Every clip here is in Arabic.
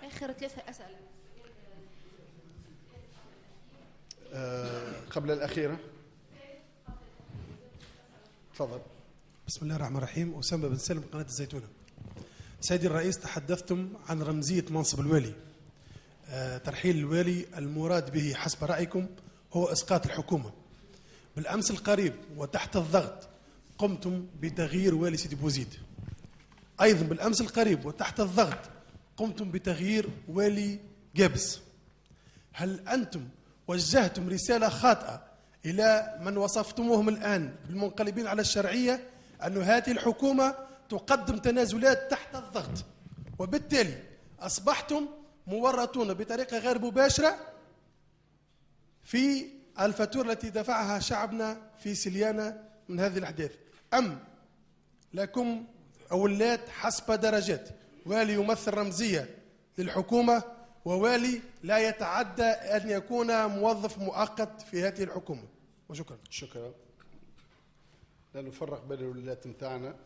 آخر 3 أسئلة. قبل الأخيرة. تفضل. بسم الله الرحمن الرحيم. أسامة بن سالم، قناة الزيتونة. سيدي الرئيس، تحدثتم عن رمزية منصب الوالي. ترحيل الوالي المراد به حسب رأيكم هو إسقاط الحكومة. بالأمس القريب وتحت الضغط قمتم بتغيير والي سيدي بوزيد. أيضا بالأمس القريب وتحت الضغط قمتم بتغيير والي جابس. هل أنتم وجهتم رسالة خاطئة إلى من وصفتموهم الآن بالمنقلبين على الشرعية أن هذه الحكومة تقدم تنازلات تحت الضغط، وبالتالي أصبحتم مورطون بطريقة غير مباشرة في الفاتورة التي دفعها شعبنا في سليانة من هذه الأحداث؟ أم لكم أولاد حسب درجات، والي يمثل رمزية للحكومة ووالي لا يتعدى أن يكون موظف مؤقت في هذه الحكومة؟ وشكرا. شكرا. لا نفرق بين الولايات متاعنا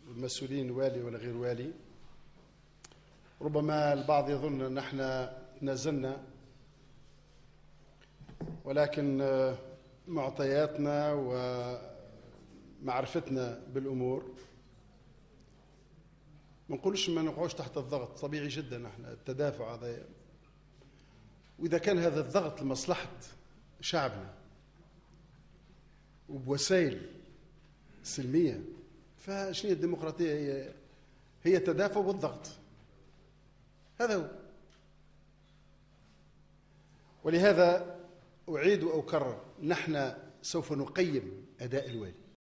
المسؤولين والي ولا غير والي. ربما البعض يظن أن احنا تنازلنا، ولكن معطياتنا ومعرفتنا بالأمور ما نقولش ما نقعوش تحت الضغط. طبيعي جدا احنا التدافع هذا، وإذا كان هذا الضغط لمصلحة شعبنا وبوسائل سلمية، فشنو الديمقراطية؟ هي تدافع والضغط، هذا هو. ولهذا أعيد وأكرر، نحن سوف نقيم أداء الوالي